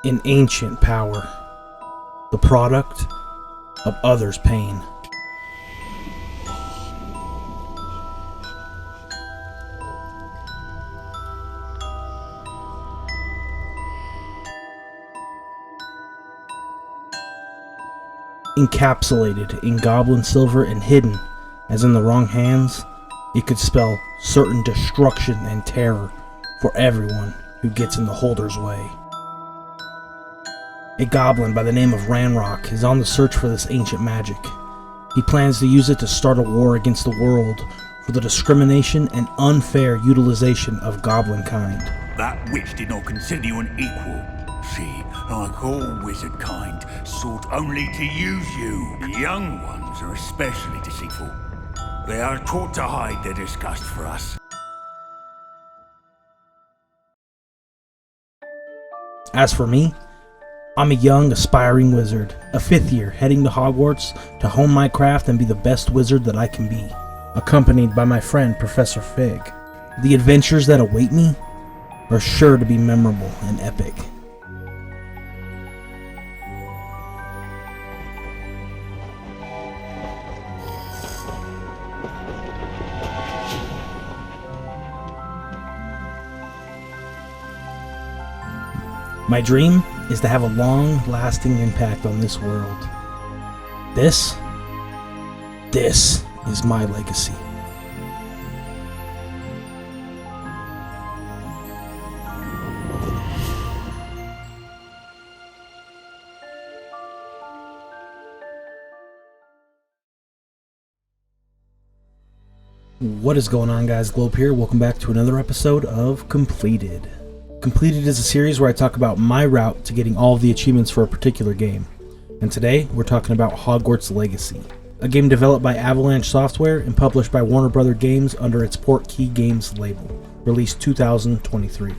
An ancient power, the product of others' pain. Encapsulated in goblin silver and hidden, as in the wrong hands, it could spell certain destruction and terror for everyone who gets in the holder's way. A goblin by the name of Ranrock is on the search for this ancient magic. He plans to use it to start a war against the world for the discrimination and unfair utilization of goblin kind. That witch did not consider you an equal. She, like all wizard kind, sought only to use you. The young ones are especially deceitful. They are taught to hide their disgust for us. As for me, I'm a young, aspiring wizard, a 5th year heading to Hogwarts to hone my craft and be the best wizard that I can be, accompanied by my friend Professor Fig. The adventures that await me are sure to be memorable and epic. My dream is to have a long-lasting impact on this world. This is my legacy. What is going on, guys? Globe here. Welcome back to another episode of Completed. Completed is a series where I talk about my route to getting all of the achievements for a particular game. And today, we're talking about Hogwarts Legacy, a game developed by Avalanche Software and published by Warner Bros. Games under its Portkey Games label, released 2023.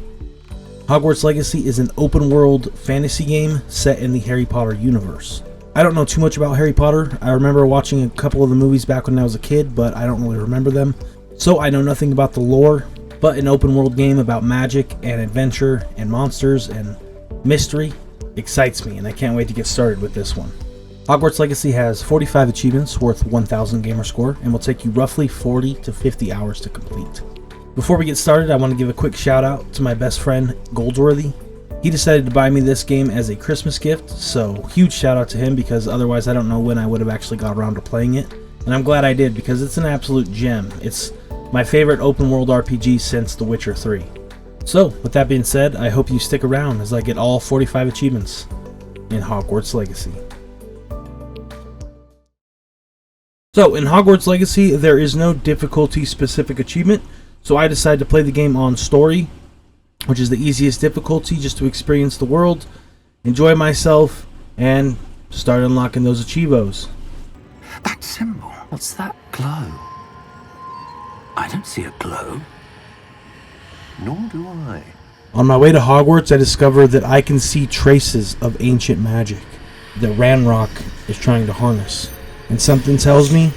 Hogwarts Legacy is an open-world fantasy game set in the Harry Potter universe. I don't know too much about Harry Potter. I remember watching a couple of the movies back when I was a kid, but I don't really remember them. So I know nothing about the lore, but an open world game about magic and adventure and monsters and mystery excites me, and I can't wait to get started with this one. Hogwarts Legacy has 45 achievements worth 1000 gamer score and will take you roughly 40 to 50 hours to complete. Before we get started, I want to give a quick shout out to my best friend Goldsworthy. He decided to buy me this game as a Christmas gift, so huge shout out to him, because otherwise I don't know when I would have actually got around to playing it. And I'm glad I did, because it's an absolute gem. It's my favorite open world RPG since The Witcher 3. So, with that being said, I hope you stick around as I get all 45 achievements in Hogwarts Legacy. So, in Hogwarts Legacy, there is no difficulty specific achievement, so I decided to play the game on Story, which is the easiest difficulty, just to experience the world, enjoy myself, and start unlocking those achievos. That symbol, what's that glow? I don't see a glow. Nor do I. On my way to Hogwarts, I discovered that I can see traces of ancient magic that Ranrock is trying to harness. And something tells me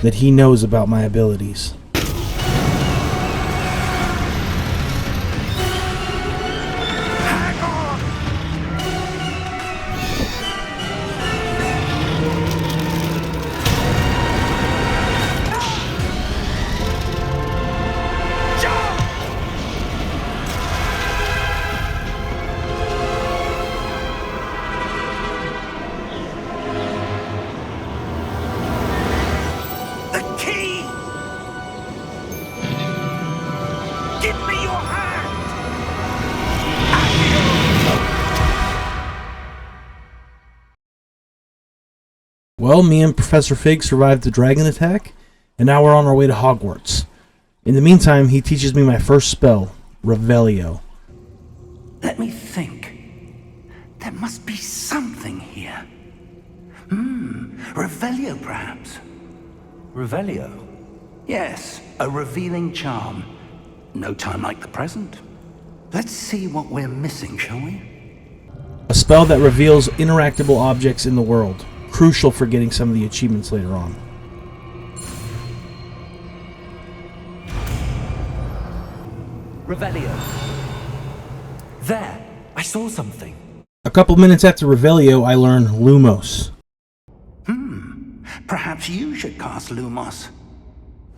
that he knows about my abilities. Well, me and Professor Fig survived the dragon attack, and now we're on our way to Hogwarts. In the meantime, he teaches me my first spell, Revelio. Let me think. There must be something here. Revelio, perhaps. Revelio? Yes, a revealing charm. No time like the present. Let's see what we're missing, shall we? A spell that reveals interactable objects in the world, crucial for getting some of the achievements later on. Revelio. There, I saw something. A couple minutes after Revelio, I learn Lumos, Perhaps you should cast Lumos.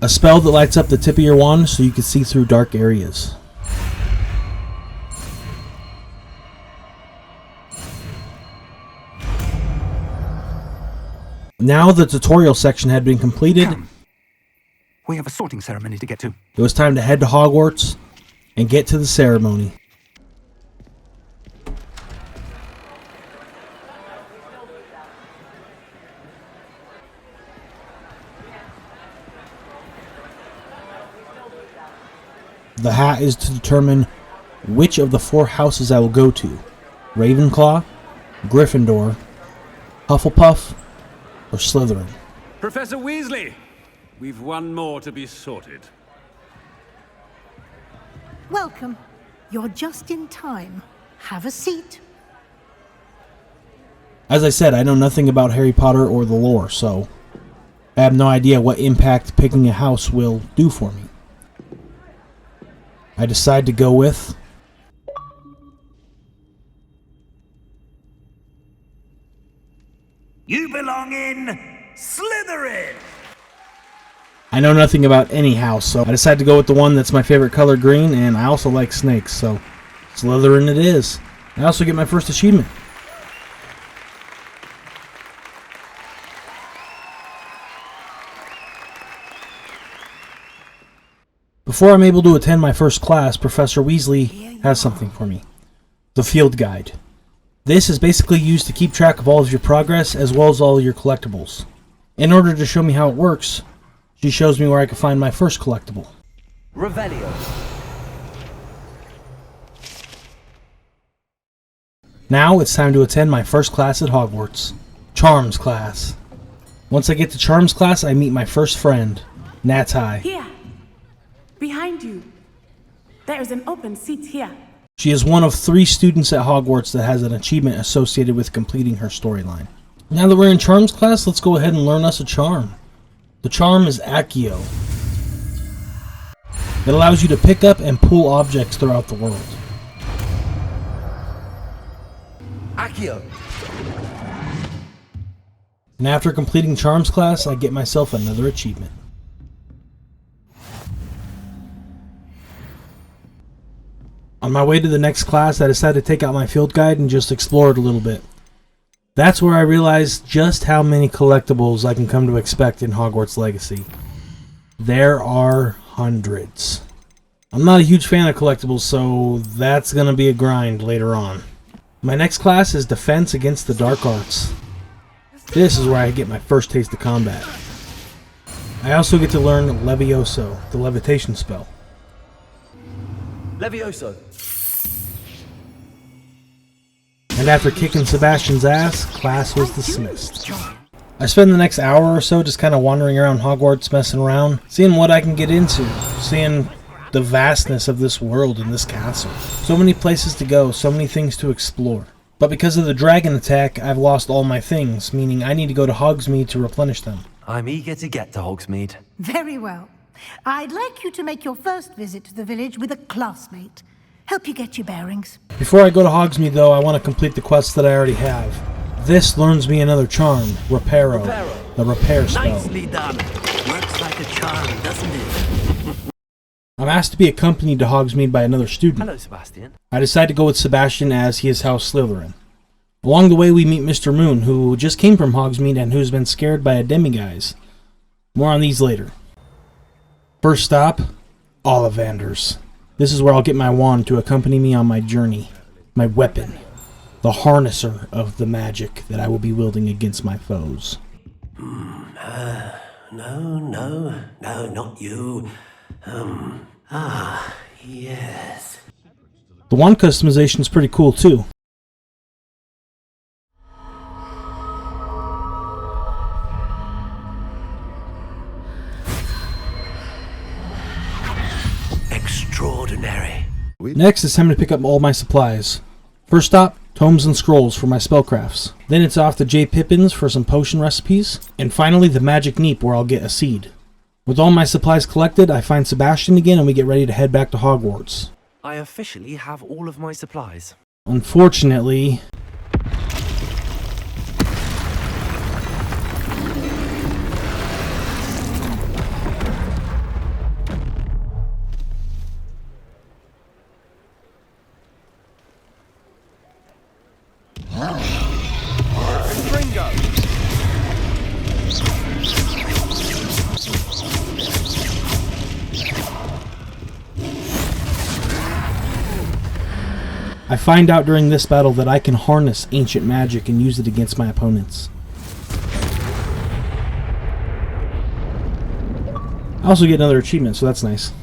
a spell that lights up the tip of your wand so you can see through dark areas. Now the tutorial section had been completed, Come. We have a sorting ceremony to get to. it was time to head to Hogwarts and get to the ceremony. The hat is to determine which of the 4 houses I will go to: Ravenclaw, Gryffindor, Hufflepuff, or Slytherin. Professor Weasley, we've one more to be sorted. Welcome. You're just in time. Have a seat. As I said, I know nothing about Harry Potter or the lore, so I have no idea what impact picking a house will do for me. I decide to go with You belong in Slytherin! I know nothing about any house, so I decided to go with the one that's my favorite color, green, and I also like snakes, so Slytherin it is. I also get my first achievement. Before I'm able to attend my first class, Professor Weasley has something for me. The field guide. This is basically used to keep track of all of your progress as well as all your collectibles. In order to show me how it works, she shows me where I can find my first collectible. Revelio. Now it's time to attend my first class at Hogwarts. Charms class. Once I get to Charms class, I meet my first friend, Natai. Here, behind you. There is an open seat here. She is one of 3 students at Hogwarts that has an achievement associated with completing her storyline. Now that we're in Charms class, let's go ahead and learn us a charm. The charm is Accio. It allows you to pick up and pull objects throughout the world. Accio. And after completing Charms class, I get myself another achievement. On my way to the next class, I decided to take out my field guide and just explore it a little bit. That's where I realized just how many collectibles I can come to expect in Hogwarts Legacy. There are hundreds. I'm not a huge fan of collectibles, so that's going to be a grind later on. My next class is Defense Against the Dark Arts. This is where I get my first taste of combat. I also get to learn Levioso, the levitation spell. Levioso. And after kicking Sebastian's ass, class was dismissed. I spend the next hour or so just kind of wandering around Hogwarts, messing around, seeing what I can get into, seeing the vastness of this world and this castle. So many places to go, so many things to explore. But because of the dragon attack, I've lost all my things, meaning I need to go to Hogsmeade to replenish them. I'm eager to get to Hogsmeade. Very well. I'd like you to make your first visit to the village with a classmate. Help you get your bearings. Before I go to Hogsmeade, though, I want to complete the quests that I already have. This learns me another charm, Reparo, the repair spell. Nicely done. Works like a charm, doesn't it? I'm asked to be accompanied to Hogsmeade by another student. Hello, Sebastian. I decide to go with Sebastian as he is House Slytherin. Along the way, we meet Mr. Moon, who just came from Hogsmeade and who's been scared by a demiguise. More on these later. First stop, Ollivanders. This is where I'll get my wand to accompany me on my journey. My weapon. The harnesser of the magic that I will be wielding against my foes. No, not you. Yes. The wand customization is pretty cool too. Extraordinary. Next, it's time to pick up all my supplies. First stop, tomes and scrolls for my spellcrafts. Then it's off to J. Pippin's for some potion recipes. And finally, the magic neep where I'll get a seed. With all my supplies collected, I find Sebastian again and we get ready to head back to Hogwarts. I officially have all of my supplies. Unfortunately, I find out during this battle that I can harness ancient magic and use it against my opponents. I also get another achievement, so that's nice.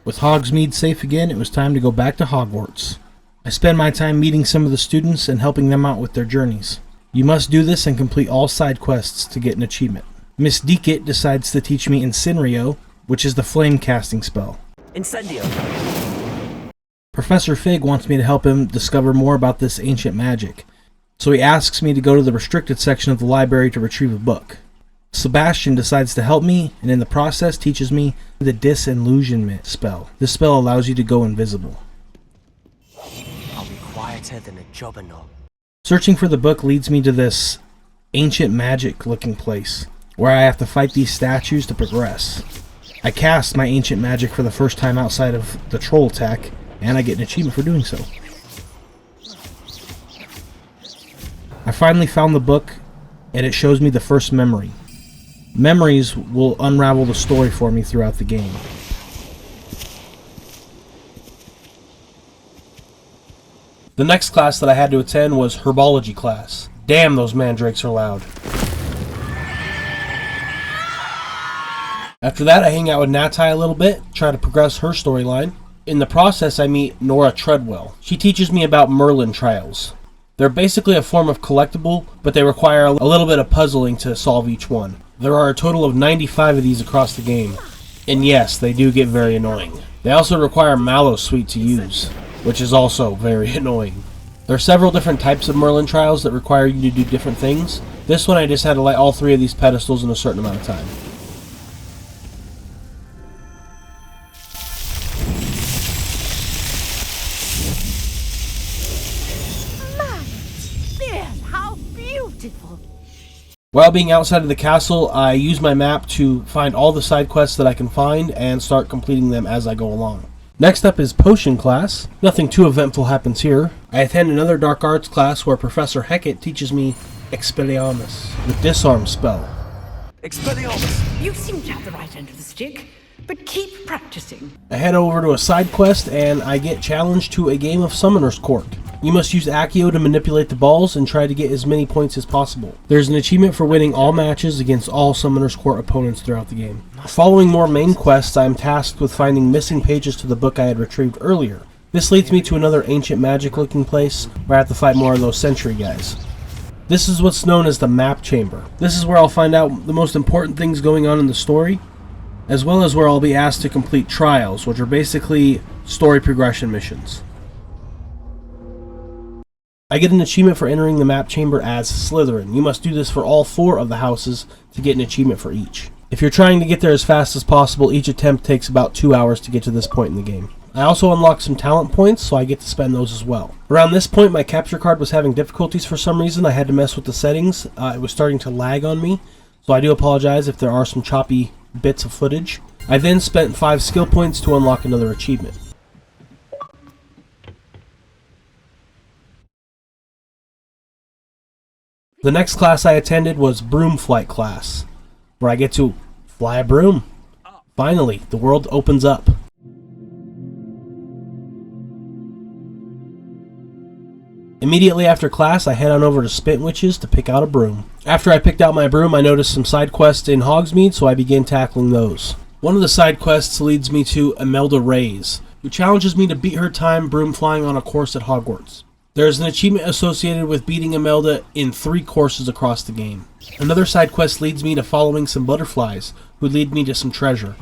With Hogsmeade safe again, it was time to go back to Hogwarts. I spend my time meeting some of the students and helping them out with their journeys. You must do this and complete all side quests to get an achievement. Miss Deekit decides to teach me Incendio, which is the flame casting spell. Incendio. Professor Fig wants me to help him discover more about this ancient magic, so he asks me to go to the restricted section of the library to retrieve a book. Sebastian decides to help me, and in the process teaches me the Disillusionment spell. This spell allows you to go invisible. I'll be quieter than a jobberknoll. Searching for the book leads me to this ancient magic looking place, where I have to fight these statues to progress. I cast my ancient magic for the first time outside of the troll attack, and I get an achievement for doing so. I finally found the book, and it shows me the first memory. Memories will unravel the story for me throughout the game. The next class that I had to attend was Herbology class. Damn, those mandrakes are loud. After that, I hang out with Natai a little bit, try to progress her storyline. In the process, I meet Nora Treadwell. She teaches me about Merlin trials. They're basically a form of collectible, but they require a little bit of puzzling to solve each one. There are a total of 95 of these across the game. And yes, they do get very annoying. They also require Mallow Sweet to use, which is also very annoying. There are several different types of Merlin trials that require you to do different things. This one I just had to light all 3 of these pedestals in a certain amount of time. How beautiful! While being outside of the castle, I use my map to find all the side quests that I can find and start completing them as I go along. Next up is Potion class. Nothing too eventful happens here. I attend another Dark Arts class where Professor Hecat teaches me Expelliarmus, the disarm spell. Expelliarmus! You seem to have the right end of the stick, but keep practicing. I head over to a side quest and I get challenged to a game of Summoner's Court. You must use Accio to manipulate the balls and try to get as many points as possible. There's an achievement for winning all matches against all Summoner's Court opponents throughout the game. Following more main quests, I am tasked with finding missing pages to the book I had retrieved earlier. This leads me to another ancient magic looking place where I have to fight more of those sentry guys. This is what's known as the map chamber. This is where I'll find out the most important things going on in the story, as well as where I'll be asked to complete trials, which are basically story progression missions. I get an achievement for entering the map chamber as Slytherin. You must do this for all 4 of the houses to get an achievement for each. If you're trying to get there as fast as possible, each attempt takes about 2 hours to get to this point in the game. I also unlock some talent points, so I get to spend those as well. Around this point, my capture card was having difficulties for some reason. I had to mess with the settings. It was starting to lag on me, so I do apologize if there are some choppy bits of footage. I then spent 5 skill points to unlock another achievement. The next class I attended was Broom Flight class, where I get to fly a broom. Finally, the world opens up. Immediately after class, I head on over to Spintwitch's to pick out a broom. After I picked out my broom, I noticed some side quests in Hogsmeade, so I began tackling those. One of the side quests leads me to Imelda Reyes, who challenges me to beat her time broom flying on a course at Hogwarts. There is an achievement associated with beating Imelda in 3 courses across the game. Another side quest leads me to following some butterflies, who lead me to some treasure.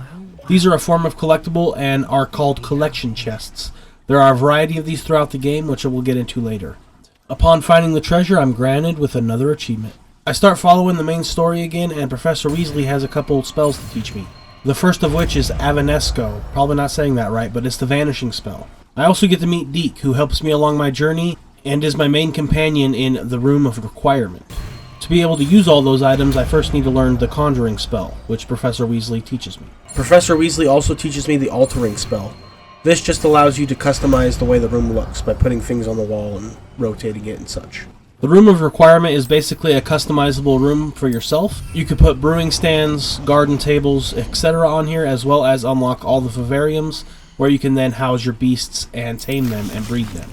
These are a form of collectible and are called collection chests. There are a variety of these throughout the game, which I will get into later. Upon finding the treasure, I'm granted with another achievement. I start following the main story again, and Professor Weasley has a couple spells to teach me. The first of which is Avanesco. Probably not saying that right, but it's the vanishing spell. I also get to meet Deke, who helps me along my journey and is my main companion in the Room of Requirement. To be able to use all those items, I first need to learn the Conjuring spell, which Professor Weasley teaches me. Professor Weasley also teaches me the Altering spell. This just allows you to customize the way the room looks by putting things on the wall and rotating it and such. The Room of Requirement is basically a customizable room for yourself. You could put brewing stands, garden tables, etc. on here, as well as unlock all the vivariums, where you can then house your beasts and tame them and breed them.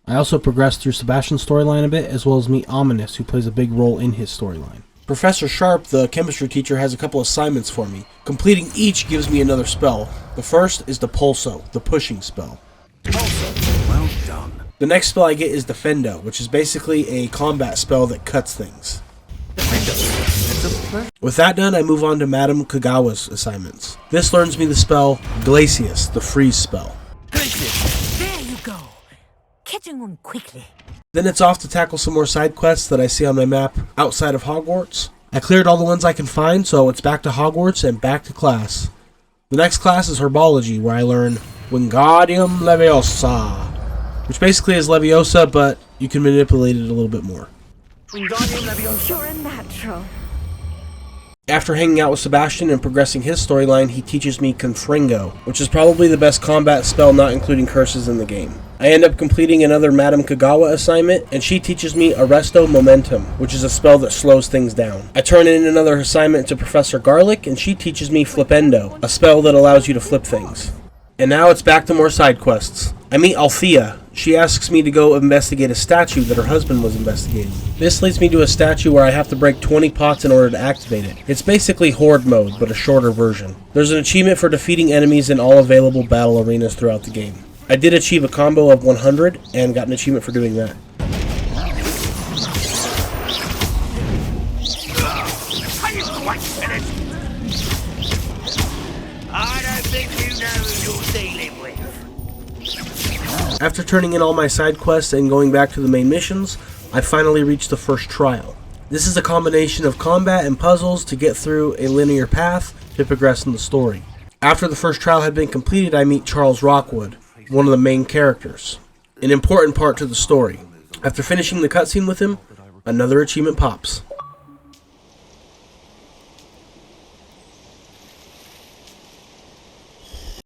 I also progressed through Sebastian's storyline a bit, as well as meet Ominous, who plays a big role in his storyline. Professor Sharp, the chemistry teacher, has a couple assignments for me. Completing each gives me another spell. The first is the Pulso, the pushing spell. Well done. The next spell I get is Defendo, which is basically a combat spell that cuts things. With that done, I move on to Madame Kagawa's assignments. This learns me the spell Glacius, the freeze spell. There you go. Catching on quickly. Then it's off to tackle some more side quests that I see on my map outside of Hogwarts. I cleared all the ones I can find, so it's back to Hogwarts and back to class. The next class is Herbology, where I learn Wingardium Leviosa, which basically is Leviosa, but you can manipulate it a little bit more. You're a natural. After hanging out with Sebastian and progressing his storyline, he teaches me Confringo, which is probably the best combat spell not including curses in the game. I end up completing another Madame Kagawa assignment, and she teaches me Arresto Momentum, which is a spell that slows things down. I turn in another assignment to Professor Garlic, and she teaches me Flipendo, a spell that allows you to flip things. And now it's back to more side quests. I meet Althea. She asks me to go investigate a statue that her husband was investigating. This leads me to a statue where I have to break 20 pots in order to activate it. It's basically Horde mode, but a shorter version. There's an achievement for defeating enemies in all available battle arenas throughout the game. I did achieve a combo of 100 and got an achievement for doing that. Are you quite finished? I don't think you know who you're dealing with. After turning in all my side quests and going back to the main missions, I finally reached the first trial. This is a combination of combat and puzzles to get through a linear path to progress in the story. After the first trial had been completed, I meet Charles Rockwood, one of the main characters, an important part to the story. After finishing the cutscene with him, another achievement pops.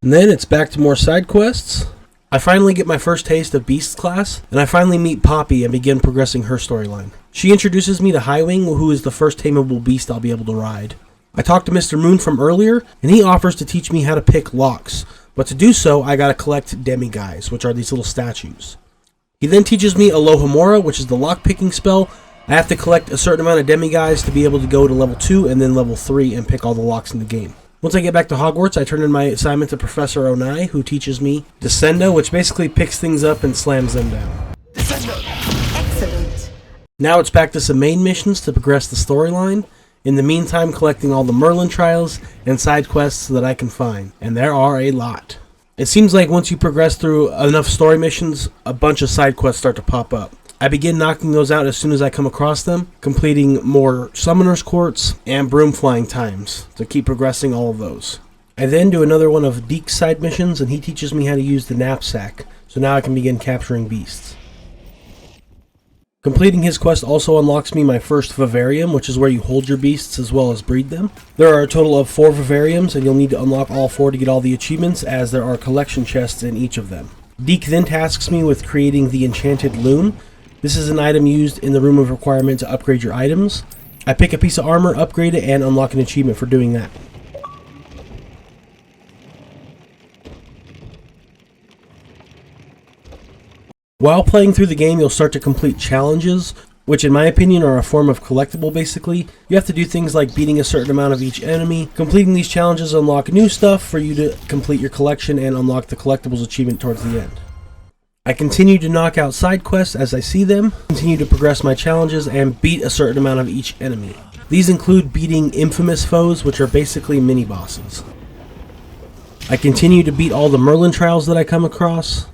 And then it's back to more side quests. I finally get my first taste of Beast's class, and I finally meet Poppy and begin progressing her storyline. She introduces me to Highwing, who is the first tameable beast I'll be able to ride. I talked to Mr. Moon from earlier, and he offers to teach me how to pick locks, but to do so, I gotta collect Demiguise, which are these little statues. He then teaches me Alohomora, which is the lock-picking spell. I have to collect a certain amount of Demiguise to be able to go to level 2 and then level 3 and pick all the locks in the game. Once I get back to Hogwarts, I turn in my assignment to Professor Onai, who teaches me Descendo, which basically picks things up and slams them down. Excellent. Now it's back to some main missions to progress the storyline. In the meantime, collecting all the Merlin trials and side quests that I can find, and there are a lot. It seems like once you progress through enough story missions, a bunch of side quests start to pop up. I begin knocking those out as soon as I come across them, completing more Summoner's Courts and Broom Flying Times to keep progressing all of those. I then do another one of Deke's side missions, and he teaches me how to use the knapsack, so now I can begin capturing beasts. Completing his quest also unlocks me my first vivarium, which is where you hold your beasts as well as breed them. There are a total of 4 vivariums, and you'll need to unlock all 4 to get all the achievements, as there are collection chests in each of them. Deke then tasks me with creating the Enchanted Loom. This is an item used in the Room of Requirement to upgrade your items. I pick a piece of armor, upgrade it, and unlock an achievement for doing that. While playing through the game, you'll start to complete challenges, which in my opinion are a form of collectible basically. You have to do things like beating a certain amount of each enemy. Completing these challenges unlock new stuff for you to complete your collection and unlock the collectibles achievement towards the end. I continue to knock out side quests as I see them, continue to progress my challenges, and beat a certain amount of each enemy. These include beating infamous foes, which are basically mini-bosses. I continue to beat all the Merlin trials that I come across.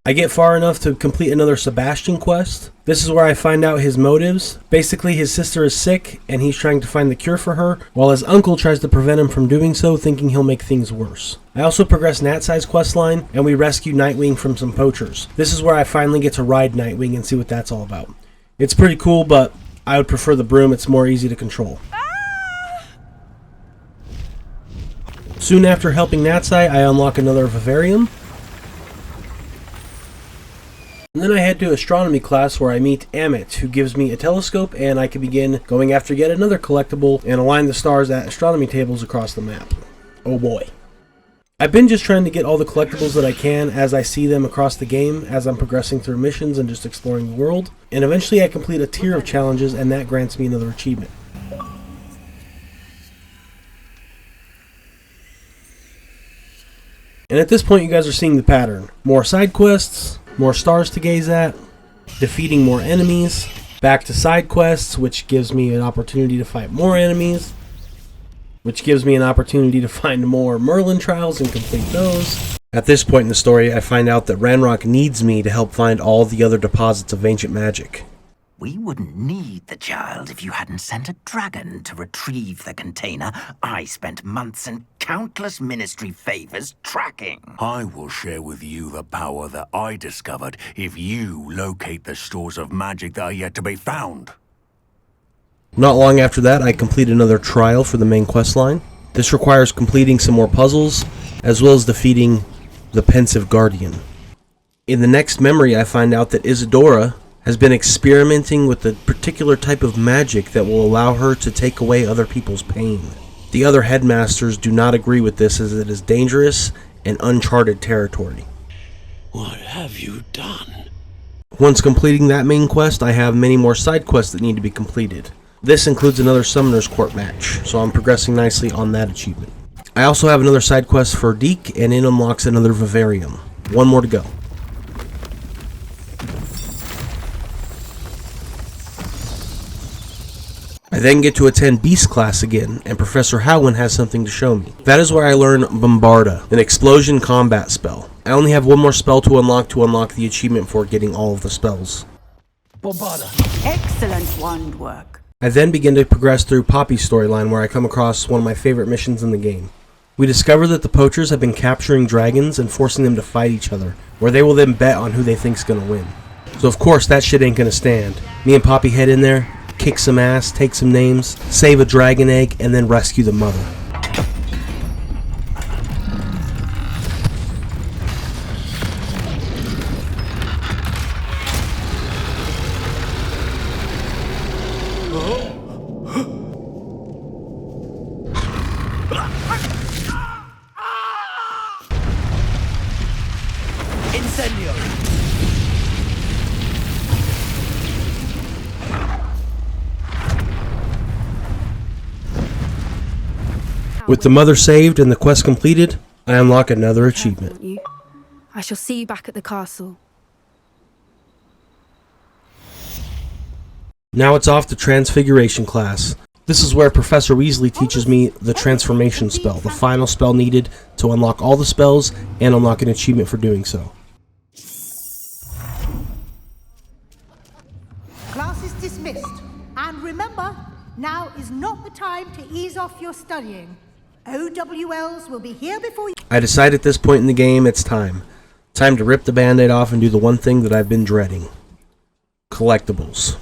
I get far enough to complete another Sebastian quest. This is where I find out his motives. Basically, his sister is sick, and he's trying to find the cure for her, while his uncle tries to prevent him from doing so, thinking he'll make things worse. I also progress Natsai's questline, and we rescue Nightwing from some poachers. This is where I finally get to ride Nightwing and see what that's all about. It's pretty cool, but I would prefer the Broom. It's more easy to control. Soon after helping Natsai, I unlock another vivarium. And then I head to astronomy class where I meet Amit, who gives me a telescope, and I can begin going after yet another collectible and align the stars at astronomy tables across the map. Oh boy. I've been just trying to get all the collectibles that I can as I see them across the game, as I'm progressing through missions and just exploring the world, and eventually I complete a tier of challenges and that grants me another achievement. And at this point you guys are seeing the pattern. More side quests, more stars to gaze at, defeating more enemies, back to side quests, which gives me an opportunity to fight more enemies, which gives me an opportunity to find more Merlin trials and complete those. At this point in the story, I find out that Ranrock needs me to help find all the other deposits of ancient magic. We wouldn't need the child if you hadn't sent a dragon to retrieve the container I spent months and countless ministry favors tracking. I will share with you the power that I discovered if you locate the stores of magic that are yet to be found. Not long after that, I complete another trial for the main quest line. This requires completing some more puzzles, as well as defeating the Pensive Guardian. In the next memory, I find out that Isadora has been experimenting with a particular type of magic that will allow her to take away other people's pain. The other headmasters do not agree with this, as it is dangerous and uncharted territory. What have you done? Once completing that main quest, I have many more side quests that need to be completed. This includes another Summoner's Court match, so I'm progressing nicely on that achievement. I also have another side quest for Deke, and it unlocks another Vivarium. One more to go. I then get to attend Beast class again, and Professor Howland has something to show me. That is where I learn Bombarda, an explosion combat spell. I only have one more spell to unlock the achievement for getting all of the spells. Bombarda. Excellent wand work. I then begin to progress through Poppy's storyline, where I come across one of my favorite missions in the game. We discover that the poachers have been capturing dragons and forcing them to fight each other, where they will then bet on who they think's gonna win. So of course that shit ain't gonna stand. Me and Poppy head in there, kick some ass, take some names, save a dragon egg, and then rescue the mother. Incendio! With the mother saved and the quest completed, I unlock another achievement. I shall see you back at the castle. Now it's off to Transfiguration class. This is where Professor Weasley teaches me the transformation spell, the final spell needed to unlock all the spells and unlock an achievement for doing so. Class is dismissed. And remember, now is not the time to ease off your studying. OWLs will be here before you. I decide at this point in the game it's time. Time to rip the band-aid off and do the one thing that I've been dreading. Collectibles.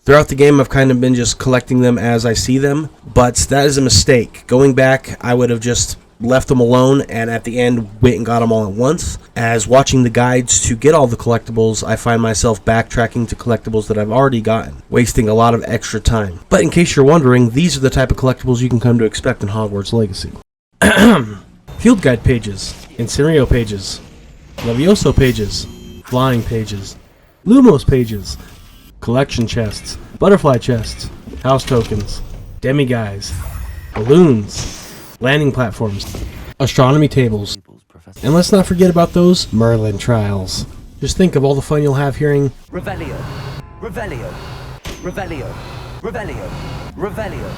Throughout the game I've kind of been just collecting them as I see them, but that is a mistake. Going back, I would have just left them alone and at the end went and got them all at once. As watching the guides to get all the collectibles, I find myself backtracking to collectibles that I've already gotten, wasting a lot of extra time. But in case you're wondering, these are the type of collectibles you can come to expect in Hogwarts Legacy. Field guide pages, Incendio pages, Levioso pages, flying pages, Lumos pages, collection chests, butterfly chests, house tokens, demiguise, balloons, landing platforms, astronomy tables, and let's not forget about those Merlin trials. Just think of all the fun you'll have hearing Revelio, Revelio, Revelio, Revelio, Revelio,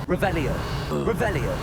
Revelio, Revelio.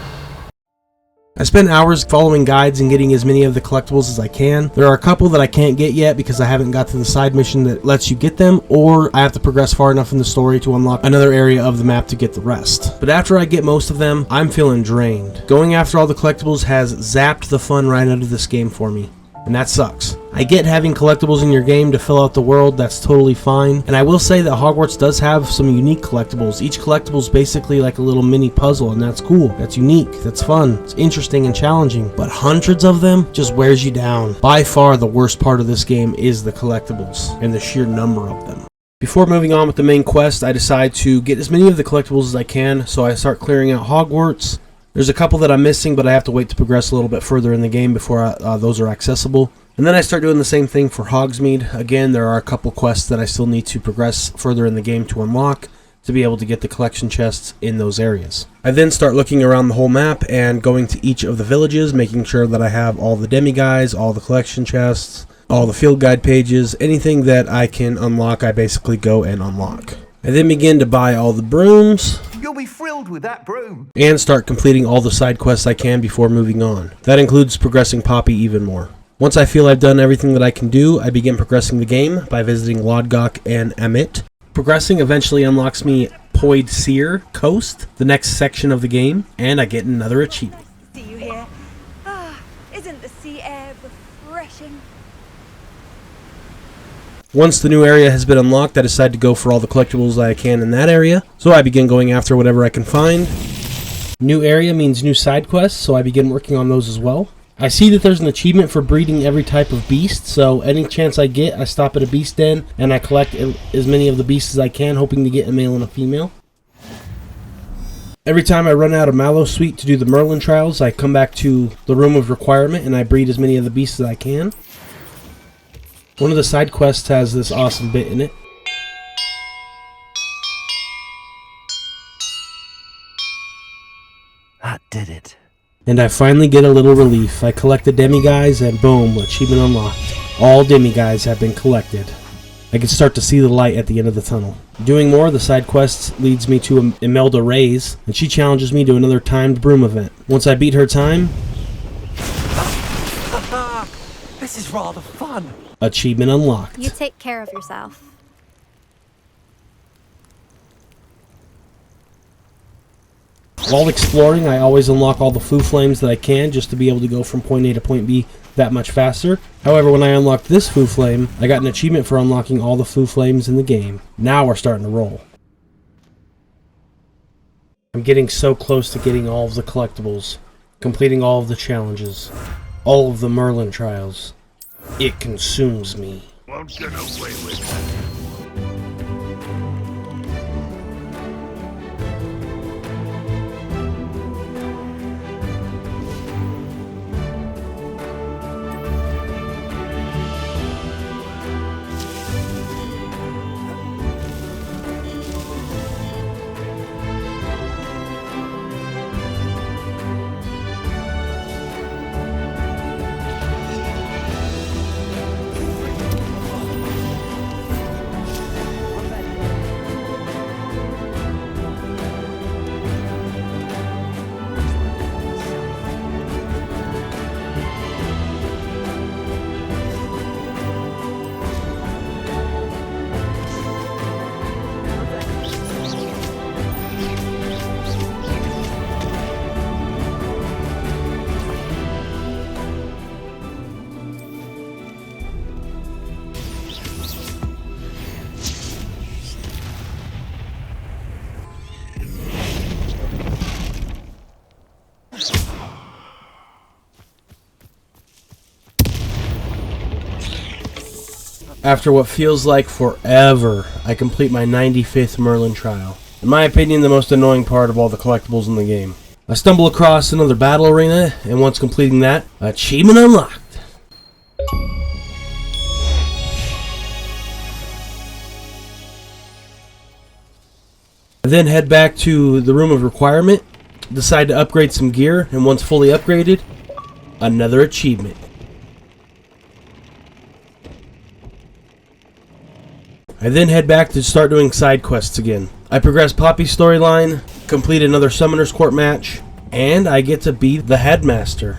I spend hours following guides and getting as many of the collectibles as I can. There are a couple that I can't get yet because I haven't got to the side mission that lets you get them, or I have to progress far enough in the story to unlock another area of the map to get the rest. But after I get most of them, I'm feeling drained. Going after all the collectibles has zapped the fun right out of this game for me, and that sucks. I get having collectibles in your game to fill out the world, that's totally fine, and I will say that Hogwarts does have some unique collectibles. Each collectible is basically like a little mini puzzle, and that's cool, that's unique, that's fun, it's interesting and challenging, but hundreds of them just wears you down. By far the worst part of this game is the collectibles, and the sheer number of them. Before moving on with the main quest, I decide to get as many of the collectibles as I can, so I start clearing out Hogwarts, There's a couple that I'm missing, but I have to wait to progress a little bit further in the game before those are accessible. And then I start doing the same thing for Hogsmeade. Again, there are a couple quests that I still need to progress further in the game to unlock to be able to get the collection chests in those areas. I then start looking around the whole map and going to each of the villages, making sure that I have all the demiguises, all the collection chests, all the field guide pages, anything that I can unlock, I basically go and unlock. I then begin to buy all the brooms. You'll be thrilled with that broom. And start completing all the side quests I can before moving on. That includes progressing Poppy even more. Once I feel I've done everything that I can do, I begin progressing the game by visiting Lodgok and Amit. Progressing eventually unlocks me Poid Seer Coast, the next section of the game, and I get another achievement. See you here. Isn't the sea air refreshing? Once the new area has been unlocked, I decide to go for all the collectibles I can in that area, so I begin going after whatever I can find. New area means new side quests, so I begin working on those as well. I see that there's an achievement for breeding every type of beast, so any chance I get, I stop at a beast den and I collect as many of the beasts as I can, hoping to get a male and a female. Every time I run out of Mallow Sweet to do the Merlin trials, I come back to the Room of Requirement and I breed as many of the beasts as I can. One of the side quests has this awesome bit in it. That did it. And I finally get a little relief. I collect the demiguises and boom, achievement unlocked. All demiguises have been collected. I can start to see the light at the end of the tunnel. Doing more, the side quests leads me to Imelda Reyes, and she challenges me to another timed broom event. Once I beat her time, This is rather fun. Achievement unlocked. You take care of yourself. While exploring, I always unlock all the foo flames that I can just to be able to go from point A to point B that much faster. However, when I unlocked this foo flame, I got an achievement for unlocking all the foo flames in the game. Now we're starting to roll. I'm getting so close to getting all of the collectibles, completing all of the challenges, all of the Merlin trials. It consumes me. Won't get away with that. After what feels like forever, I complete my 95th Merlin trial. In my opinion, the most annoying part of all the collectibles in the game. I stumble across another battle arena, and once completing that, achievement unlocked. I then head back to the Room of Requirement, decide to upgrade some gear, and once fully upgraded, another achievement. I then head back to start doing side quests again. I progress Poppy's storyline, complete another Summoner's Court match, and I get to be the headmaster.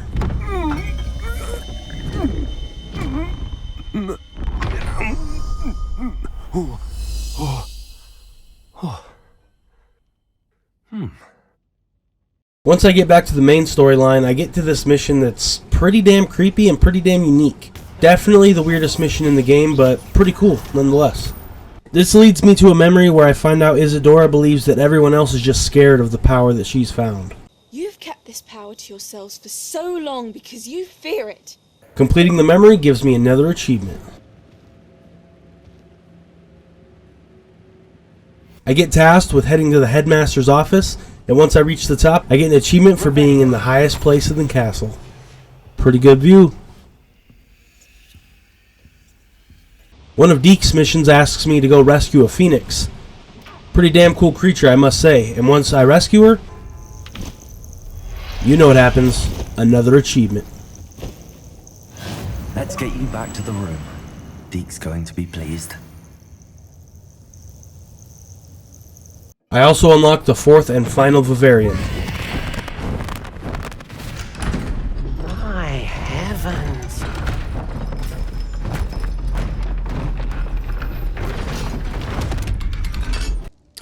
Once I get back to the main storyline, I get to this mission that's pretty damn creepy and pretty damn unique. Definitely the weirdest mission in the game, but pretty cool nonetheless. This leads me to a memory where I find out Isadora believes that everyone else is just scared of the power that she's found. You've kept this power to yourselves for so long because you fear it. Completing the memory gives me another achievement. I get tasked with heading to the headmaster's office and once I reach the top, I get an achievement for being in the highest place in the castle. Pretty good view. One of Deke's missions asks me to go rescue a phoenix. Pretty damn cool creature, I must say, and once I rescue her, you know what happens. Another achievement. Let's get you back to the room. Deke's going to be pleased. I also unlocked the 4th and final Vivarium. My heavens.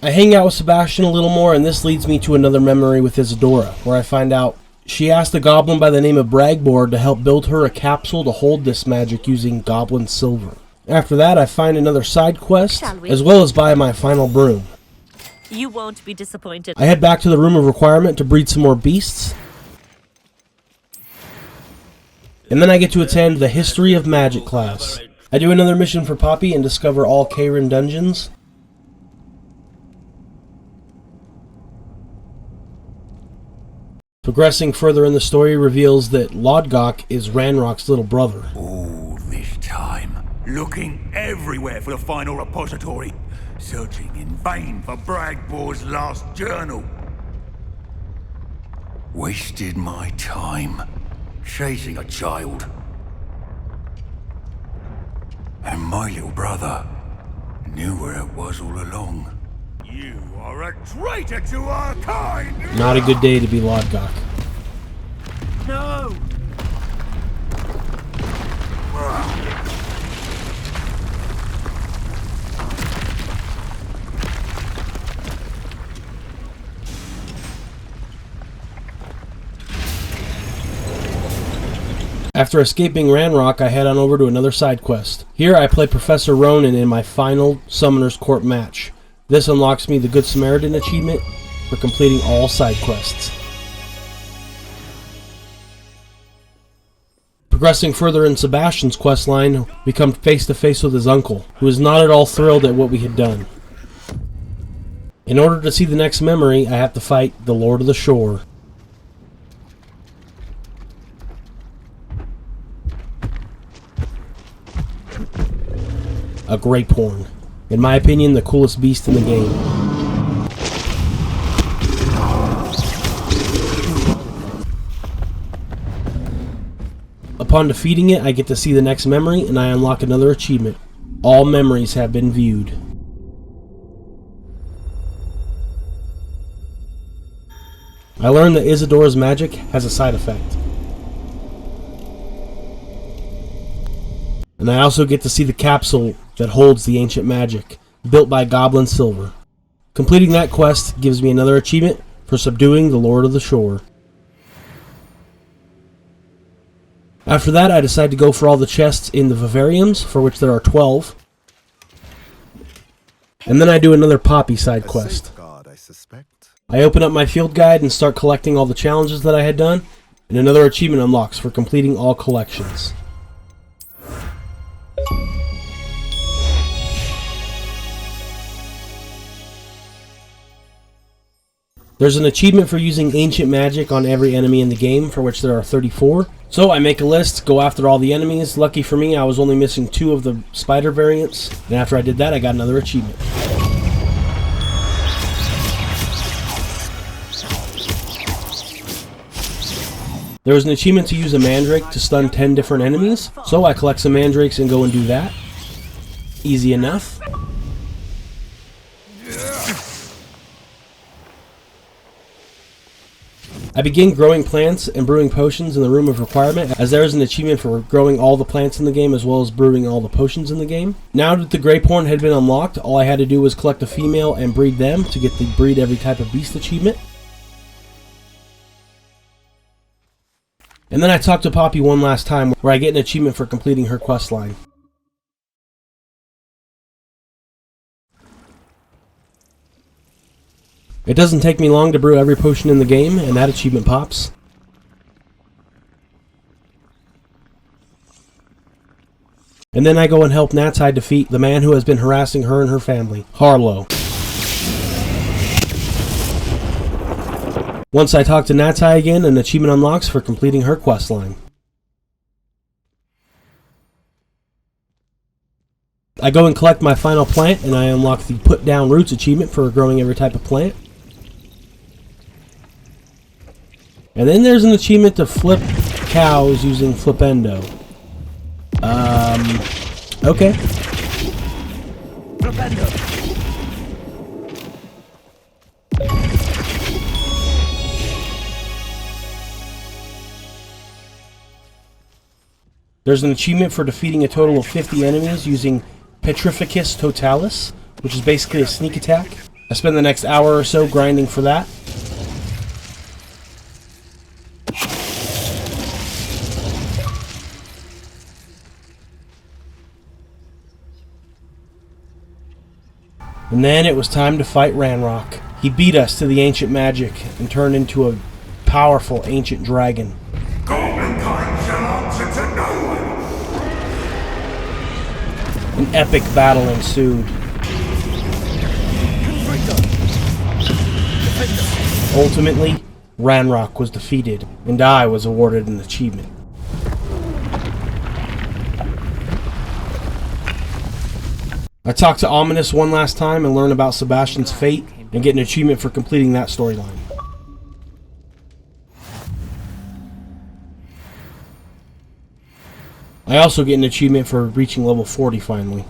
I hang out with Sebastian a little more, and this leads me to another memory with Isadora, where I find out she asked a goblin by the name of Bragboard to help build her a capsule to hold this magic using goblin silver. After that, I find another side quest, as well as buy my final broom. You won't be disappointed. I head back to the Room of Requirement to breed some more beasts. And then I get to attend the History of Magic class. I do another mission for Poppy and discover all Kayrin dungeons. Progressing further in the story reveals that Lodgok is Ranrock's little brother. All this time, looking everywhere for the final repository, searching in vain for Bragboard's last journal. Wasted my time chasing a child. And my little brother knew where it was all along. You are a traitor to our kind! Not a good day to be Lodgok. No! After escaping Ranrock, I head on over to another side quest. Here I play Professor Ronan in my final Summoner's Court match. This unlocks me the Good Samaritan achievement for completing all side quests. Progressing further in Sebastian's questline, we come face to face with his uncle, who is not at all thrilled at what we had done. In order to see the next memory, I have to fight the Lord of the Shore. A Grapehorn. In my opinion, the coolest beast in the game. Upon defeating it, I get to see the next memory, and I unlock another achievement. All memories have been viewed. I learned that Isadora's magic has a side effect. And I also get to see the capsule that holds the ancient magic, built by Goblin Silver. Completing that quest gives me another achievement for subduing the Lord of the Shore. After that, I decide to go for all the chests in the Vivariums, for which there are 12. And then I do another Poppy side quest. I open up my field guide and start collecting all the challenges that I had done, and another achievement unlocks for completing all collections. There's an achievement for using ancient magic on every enemy in the game, for which there are 34. So I make a list, go after all the enemies. Lucky for me, I was only missing 2 of the spider variants, and after I did that, I got another achievement. There was an achievement to use a mandrake to stun 10 different enemies, so I collect some mandrakes and go and do that. Easy enough. I begin growing plants and brewing potions in the Room of Requirement, as there is an achievement for growing all the plants in the game as well as brewing all the potions in the game. Now that the Grapehorn had been unlocked, all I had to do was collect a female and breed them to get the breed every type of beast achievement. And then I talked to Poppy one last time, where I get an achievement for completing her questline. It doesn't take me long to brew every potion in the game, and that achievement pops. And then I go and help Natsai defeat the man who has been harassing her and her family, Harlow. Once I talk to Natai again, an achievement unlocks for completing her questline. I go and collect my final plant, and I unlock the Put Down Roots achievement for growing every type of plant. And then there's an achievement to flip cows using Flipendo. Okay. Flipendo. There's an achievement for defeating a total of 50 enemies using Petrificus Totalis, which is basically a sneak attack. I spend the next hour or so grinding for that. And then it was time to fight Ranrock. He beat us to the ancient magic and turned into a powerful ancient dragon. Goblin-kind shall answer to no one. An epic battle ensued. Ultimately, Ranrock was defeated, and I was awarded an achievement. I talked to Ominous one last time and learn about Sebastian's fate and get an achievement for completing that storyline. I also get an achievement for reaching level 40 finally.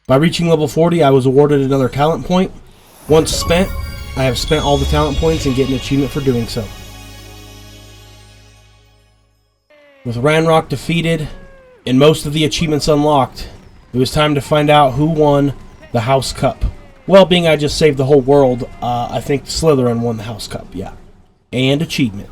By reaching level 40, I was awarded another talent point. Once spent, I have spent all the talent points and get an achievement for doing so. With Ranrock defeated and most of the achievements unlocked, it was time to find out who won the House Cup. Well, being I just saved the whole world, I think Slytherin won the House Cup, yeah. And achievement.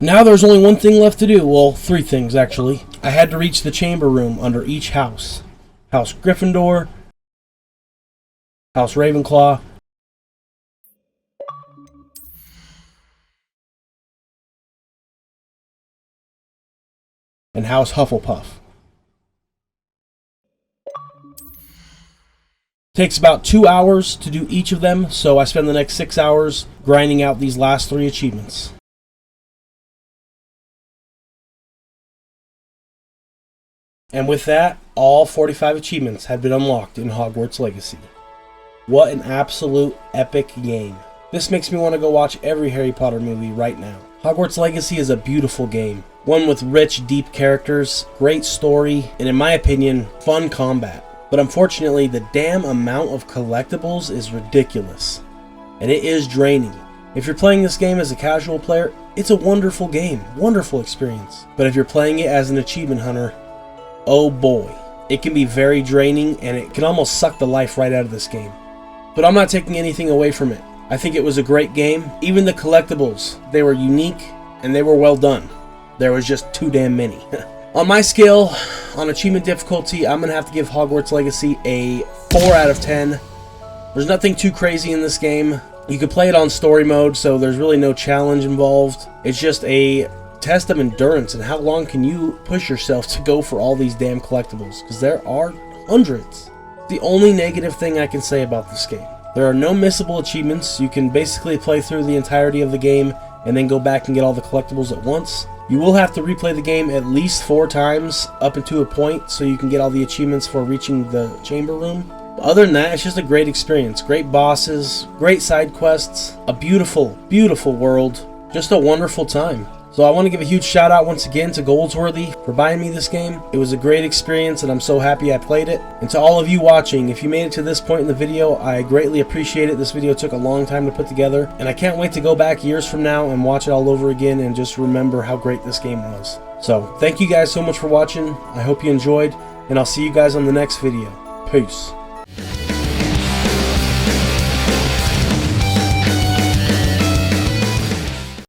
Now there's only one thing left to do. Well, three things, actually. I had to reach the chamber room under each house. House Gryffindor, House Ravenclaw, and House Hufflepuff. Takes about 2 hours to do each of them, so I spend the next 6 hours grinding out these last three achievements. And with that, all 45 achievements had been unlocked in Hogwarts Legacy. What an absolute epic game. This makes me want to go watch every Harry Potter movie right now. Hogwarts Legacy is a beautiful game. One with rich, deep characters, great story, and in my opinion, fun combat. But unfortunately, the damn amount of collectibles is ridiculous. And it is draining. If you're playing this game as a casual player, it's a wonderful game, wonderful experience. But if you're playing it as an achievement hunter, oh boy, it can be very draining and it can almost suck the life right out of this game. But I'm not taking anything away from it. I think it was a great game. Even the collectibles, they were unique and they were well done. There was just too damn many. On my scale, on achievement difficulty, I'm going to have to give Hogwarts Legacy a 4 out of 10. There's nothing too crazy in this game. You can play it on story mode, so there's really no challenge involved. It's just a test of endurance and how long can you push yourself to go for all these damn collectibles, because there are hundreds. The only negative thing I can say about this game. There are no missable achievements. You can basically play through the entirety of the game and then go back and get all the collectibles at once. You will have to replay the game at least 4 times up into a point so you can get all the achievements for reaching the chamber room. But other than that, it's just a great experience. Great bosses, great side quests, a beautiful, beautiful world. Just a wonderful time. So I want to give a huge shout out once again to Goldsworthy for buying me this game. It was a great experience and I'm so happy I played it. And to all of you watching, if you made it to this point in the video, I greatly appreciate it. This video took a long time to put together and I can't wait to go back years from now and watch it all over again and just remember how great this game was. So thank you guys so much for watching. I hope you enjoyed and I'll see you guys on the next video. Peace.